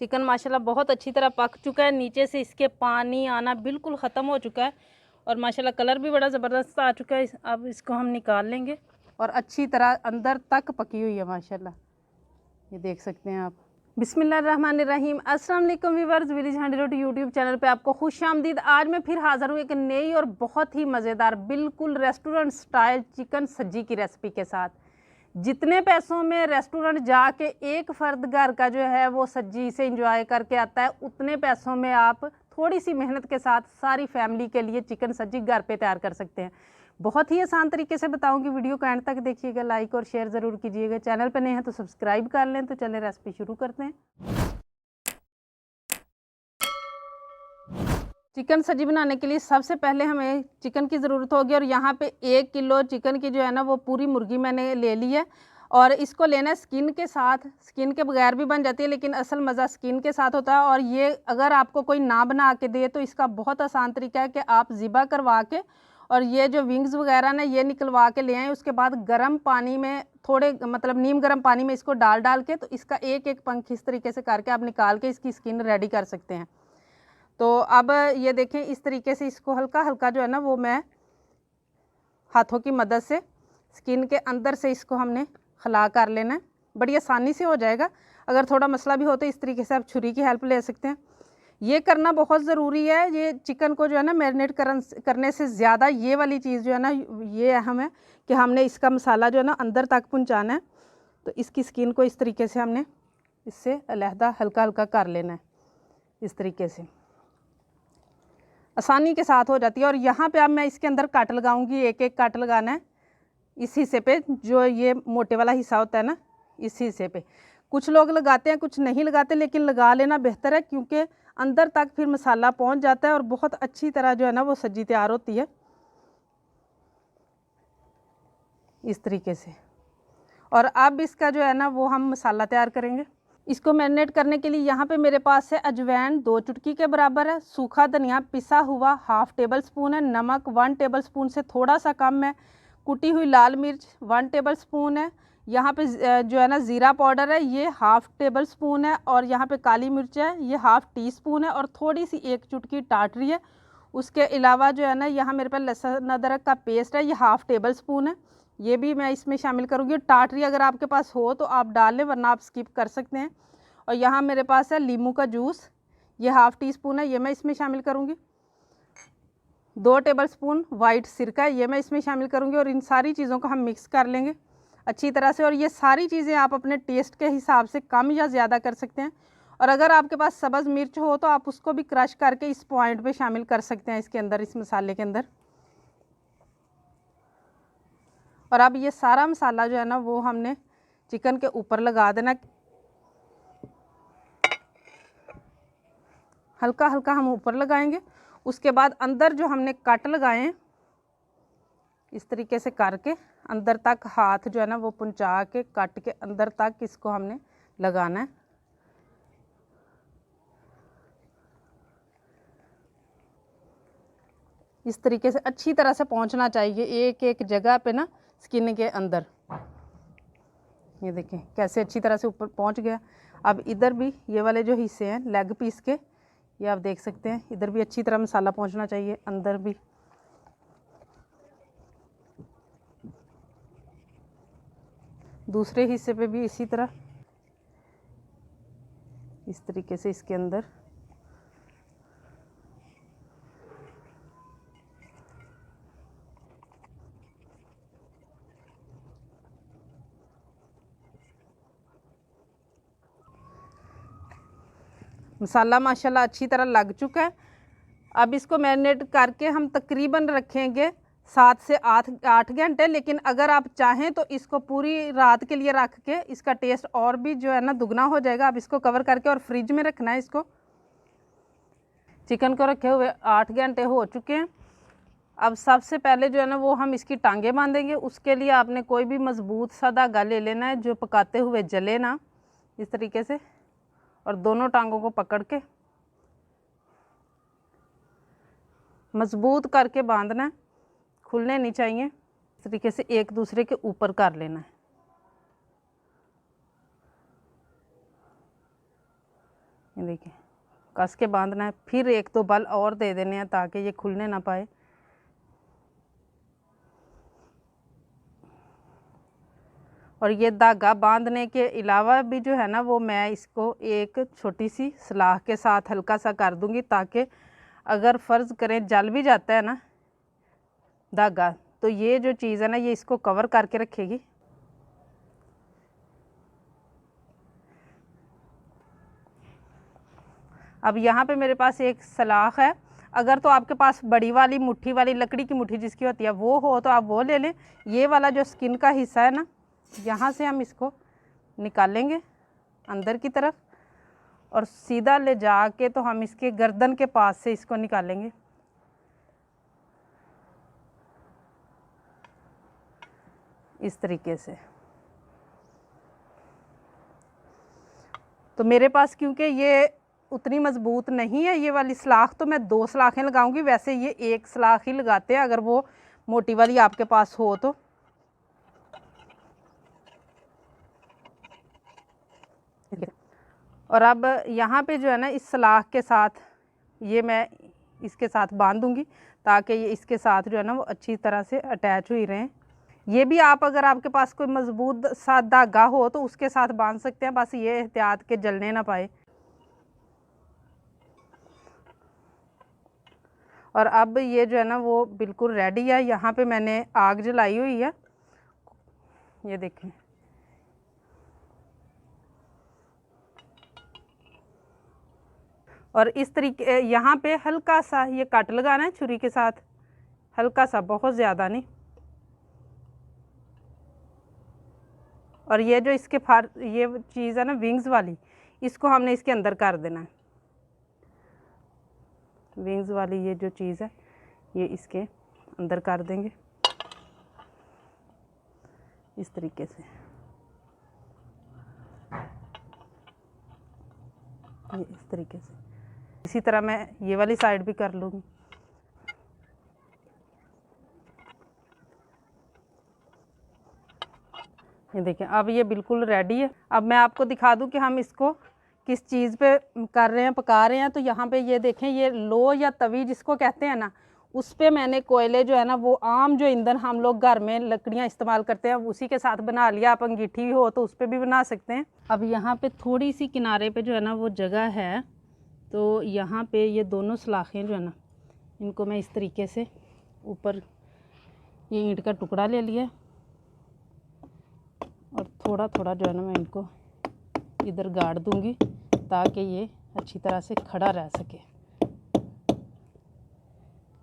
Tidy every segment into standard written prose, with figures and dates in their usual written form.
Chicken माशाल्लाह बहुत अच्छी तरह पक चुका है, नीचे से इसके पानी आना बिल्कुल ख़त्म हो चुका है और माशाल्लाह कलर भी बड़ा ज़बरदस्त आ चुका है। अब इसको हम निकाल लेंगे और अच्छी तरह अंदर तक पकी हुई है माशाल्लाह, ये देख सकते हैं आप। बिस्मिल्लाहिर्रहमानिर्रहीम। अस्सलाम वालेकुम व्यूअर्स, विलेज हैंडी रोटी यूट्यूब चैनल पे आपको खुशामदीद। आज मैं फिर हाज़िर हूँ एक नई और बहुत ही मज़ेदार बिल्कुल रेस्टोरेंट स्टाइल चिकन सज्जी की रेसिपी के साथ। जितने पैसों में रेस्टोरेंट जाके एक फ़र्द घर का जो है वो सज्जी से इंजॉय करके आता है, उतने पैसों में आप थोड़ी सी मेहनत के साथ सारी फैमिली के लिए चिकन सज्जी घर पे तैयार कर सकते हैं। बहुत ही आसान तरीके से बताऊंगी, वीडियो को एंड तक देखिएगा, लाइक और शेयर ज़रूर कीजिएगा। चैनल पर नए हैं तो सब्सक्राइब कर लें। तो चलें रेसिपी शुरू करते हैं। चिकन सब्जी बनाने के लिए सबसे पहले हमें चिकन की ज़रूरत होगी और यहाँ पे 1 किलो चिकन की जो है ना वो पूरी मुर्गी मैंने ले ली है और इसको लेना है स्किन के साथ। स्किन के बगैर भी बन जाती है लेकिन असल मज़ा स्किन के साथ होता है। और ये अगर आपको कोई ना बना के दे तो इसका बहुत आसान तरीका है कि आप ज़िबा करवा के और ये जो विंग्स वगैरह ना ये निकलवा के ले आएँ। उसके बाद गर्म पानी में थोड़े मतलब नीम गर्म पानी में इसको डाल के तो इसका एक एक पंख इस तरीके से करके आप निकाल के इसकी स्किन रेडी कर सकते हैं। तो अब ये देखें इस तरीके से इसको हल्का हल्का जो है ना वो मैं हाथों की मदद से स्किन के अंदर से इसको हमने खला कर लेना है। बड़ी आसानी से हो जाएगा। अगर थोड़ा मसला भी हो तो इस तरीके से आप छुरी की हेल्प ले सकते हैं। ये करना बहुत ज़रूरी है। ये चिकन को जो है ना मैरिनेट करने से ज़्यादा ये वाली चीज़ जो है ना ये अहम है कि हमने इसका मसाला जो है ना अंदर तक पहुँचाना है। तो इसकी स्किन को इस तरीके से हमने इससे अलहदा हल्का हल्का कर लेना है। इस तरीके से आसानी के साथ हो जाती है। और यहाँ पे अब मैं इसके अंदर कट लगाऊंगी, एक एक कट लगाना है इस हिस्से पे, जो ये मोटे वाला हिस्सा होता है ना इस हिस्से पे। कुछ लोग लगाते हैं कुछ नहीं लगाते, लेकिन लगा लेना बेहतर है क्योंकि अंदर तक फिर मसाला पहुँच जाता है और बहुत अच्छी तरह जो है ना वो सब्जी तैयार होती है इस तरीके से। और अब इसका जो है ना वो हम मसाला तैयार करेंगे। इसको मैरिनेट करने के लिए यहाँ पे मेरे पास है अजवाइन 2 चुटकी के बराबर है, सूखा धनिया पिसा हुआ 1/2 टेबल स्पून है, नमक 1 टेबल स्पून से थोड़ा सा कम है, कुटी हुई लाल मिर्च 1 टेबल स्पून है, यहाँ पे जो है ना ज़ीरा पाउडर है ये 1/2 टेबल स्पून है, और यहाँ पे काली मिर्च है ये 1/2 टी-स्पून है, और थोड़ी सी 1 चुटकी टाटरी है। उसके अलावा जो है ना यहाँ मेरे पास लहसुन अदरक का पेस्ट है ये 1/2 टेबल स्पून है, ये भी मैं इसमें शामिल करूँगी। टाटरी अगर आपके पास हो तो आप डाल लें वरना आप स्किप कर सकते हैं। और यहाँ मेरे पास है नींबू का जूस ये 1/2 टी-स्पून है, ये मैं इसमें शामिल करूँगी। 2 टेबल स्पून वाइट सिरका ये मैं इसमें शामिल करूँगी। और इन सारी चीज़ों को हम मिक्स कर लेंगे अच्छी तरह से। और ये सारी चीज़ें आप अपने टेस्ट के हिसाब से कम या ज़्यादा कर सकते हैं। और अगर आपके पास सब्ज़ मिर्च हो तो आप उसको भी क्रश करके इस पॉइंट पे शामिल कर सकते हैं इसके अंदर, इस मसाले के अंदर। और अब ये सारा मसाला जो है ना वो हमने चिकन के ऊपर लगा देना, हल्का हल्का हम ऊपर लगाएंगे। उसके बाद अंदर जो हमने कट लगाए इस तरीके से करके अंदर तक हाथ जो है ना वो पहुंचा के कट के अंदर तक इसको हमने लगाना है। इस तरीके से अच्छी तरह से पहुंचना चाहिए एक एक जगह पे ना स्किन के अंदर। ये देखें कैसे अच्छी तरह से ऊपर पहुंच गया। अब इधर भी ये वाले जो हिस्से हैं लेग पीस के, ये आप देख सकते हैं इधर भी अच्छी तरह मसाला पहुंचना चाहिए, अंदर भी। दूसरे हिस्से पे भी इसी तरह इस तरीके से इसके अंदर। मसाला माशाल्लाह अच्छी तरह लग चुका है। अब इसको मैरिनेट करके हम तकरीबन रखेंगे 7 से 8 घंटे। लेकिन अगर आप चाहें तो इसको पूरी रात के लिए रख के इसका टेस्ट और भी जो है ना दुगना हो जाएगा। अब इसको कवर करके और फ्रिज में रखना है इसको। चिकन को रखे हुए 8 घंटे हो चुके हैं। अब सबसे पहले जो है ना वो हम इसकी टांगें बांधेंगे। उसके लिए आपने कोई भी मज़बूत सा धागा ले लेना है जो पकाते हुए जले ना, इस तरीके से। और दोनों टांगों को पकड़ के मज़बूत करके बांधना है, खुलने नहीं चाहिए। इस तरीके से एक दूसरे के ऊपर कर लेना है। ये देखिए कस के बांधना है, फिर 1-2 बल और दे देने हैं ताकि ये खुलने ना पाए। और ये धागा बांधने के अलावा भी जो है ना वो मैं इसको एक छोटी सी सलाख के साथ हल्का सा कर दूंगी, ताकि अगर फ़र्ज़ करें जल भी जाता है ना धागा, तो ये जो चीज़ है ना ये इसको कवर करके रखेगी। अब यहाँ पे मेरे पास एक सलाख है, अगर तो आपके पास बड़ी वाली मुट्ठी वाली लकड़ी की मुट्ठी जिसकी होती है वो हो तो आप वो ले लें। ये वाला जो स्किन का हिस्सा है ना, यहाँ से हम इसको निकालेंगे अंदर की तरफ और सीधा ले जाके तो हम इसके गर्दन के पास से इसको निकालेंगे। इस तरीके से। तो मेरे पास क्योंकि ये उतनी मज़बूत नहीं है ये वाली सलाख, तो मैं 2 सलाखें लगाऊंगी। वैसे ये 1 सलाख ही लगाते हैं अगर वो मोटी वाली आपके पास हो तो। और अब यहाँ पे जो है ना इस सलाख के साथ ये मैं इसके साथ बांध दूँगी ताकि ये इसके साथ जो है ना वो अच्छी तरह से अटैच हुई रहें। ये भी आप अगर आपके पास कोई मज़बूत सा धागा हो तो उसके साथ बांध सकते हैं, बस ये एहतियात के जलने ना पाए। और अब ये जो है ना वो बिल्कुल रेडी है। यहाँ पे मैंने आग जलाई हुई है, ये देखें। और इस तरीके यहाँ पे हल्का सा ये कट लगाना है छुरी के साथ, हल्का सा, बहुत ज़्यादा नहीं। और ये जो इसके ये चीज़ है ना विंग्स वाली, इसको हमने इसके अंदर कर देना है। विंग्स वाली ये जो चीज़ है ये इसके अंदर कर देंगे इस तरीके से। ये इस तरीके से, इसी तरह मैं ये वाली साइड भी कर लूँगी। ये देखें अब ये बिल्कुल रेडी है। अब मैं आपको दिखा दूं कि हम इसको किस चीज़ पे कर रहे हैं, पका रहे हैं। तो यहाँ पे ये देखें, ये लो या तवी जिसको कहते हैं ना, उस पे मैंने कोयले जो है ना वो आम जो ईंधन हम लोग घर में लकड़ियाँ इस्तेमाल करते हैं उसी के साथ बना लिया। आप अंगीठी हो तो उस पर भी बना सकते हैं। अब यहाँ पे थोड़ी सी किनारे पे जो है ना वो जगह है, तो यहाँ पे ये दोनों सलाखें जो है ना इनको मैं इस तरीके से ऊपर ये ईंट का टुकड़ा ले लिया और थोड़ा थोड़ा जो है ना मैं इनको इधर गाड़ दूंगी ताकि ये अच्छी तरह से खड़ा रह सके।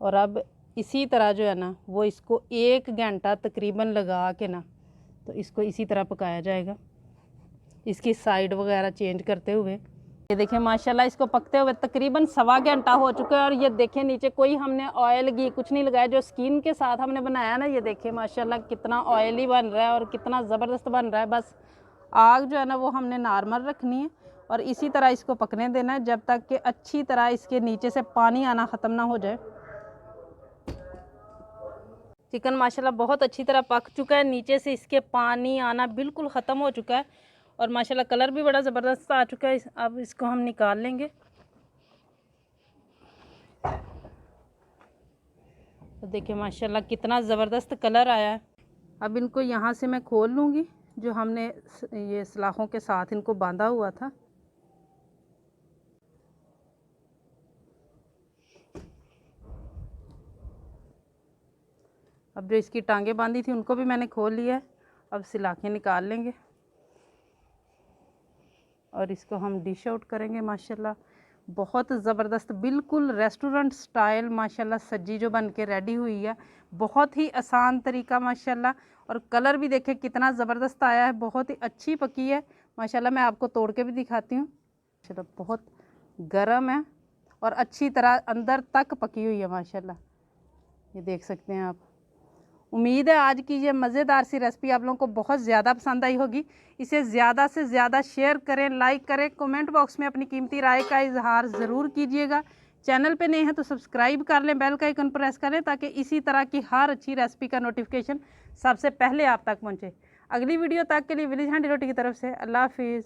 और अब इसी तरह जो है ना वो इसको 1 घंटा तकरीबन लगा के ना तो इसको इसी तरह पकाया जाएगा, इसकी साइड वगैरह चेंज करते हुए। ये देखें माशाल्लाह इसको पकते हुए तकरीबन 1.25 घंटा हो चुका है। और ये देखें नीचे कोई हमने ऑयल घी कुछ नहीं लगाया, जो स्किन के साथ हमने बनाया ना, ये देखें माशाल्लाह कितना ऑयली बन रहा है और कितना ज़बरदस्त बन रहा है। बस आग जो है ना वो हमने नॉर्मल रखनी है और इसी तरह इसको पकने देना है जब तक कि अच्छी तरह इसके नीचे से पानी आना ख़त्म ना हो जाए। चिकन माशाल्लाह बहुत अच्छी तरह पक चुका है, नीचे से इसके पानी आना बिल्कुल ख़त्म हो चुका है और माशाल्लाह कलर भी बड़ा ज़बरदस्त आ चुका है। अब इसको हम निकाल लेंगे। तो देखिए माशाल्लाह कितना ज़बरदस्त कलर आया है। अब इनको यहाँ से मैं खोल लूँगी, जो हमने ये सलाखों के साथ इनको बांधा हुआ था। अब जो इसकी टांगें बांधी थी उनको भी मैंने खोल लिया है। अब सलाखें निकाल लेंगे और इसको हम डिश आउट करेंगे। माशाल्लाह बहुत ज़बरदस्त, बिल्कुल रेस्टोरेंट स्टाइल माशाल्लाह सब्जी जो बन के रेडी हुई है। बहुत ही आसान तरीका माशाल्लाह, और कलर भी देखें कितना ज़बरदस्त आया है, बहुत ही अच्छी पकी है माशाल्लाह। मैं आपको तोड़ के भी दिखाती हूँ। माशाल्लाह बहुत गर्म है और अच्छी तरह अंदर तक पकी हुई है माशाल्लाह, ये देख सकते हैं आप। उम्मीद है आज की ये मज़ेदार सी रेसिपी आप लोगों को बहुत ज़्यादा पसंद आई होगी। इसे ज़्यादा से ज़्यादा शेयर करें, लाइक करें, कमेंट बॉक्स में अपनी कीमती राय का इजहार ज़रूर कीजिएगा। चैनल पे नए हैं तो सब्सक्राइब कर लें, बेल का आइकन प्रेस करें ताकि इसी तरह की हर अच्छी रेसिपी का नोटिफिकेशन सबसे पहले आप तक पहुँचे। अगली वीडियो तक के लिए विलेज हैंडी रोटी की तरफ से अल्लाह हाफिज़।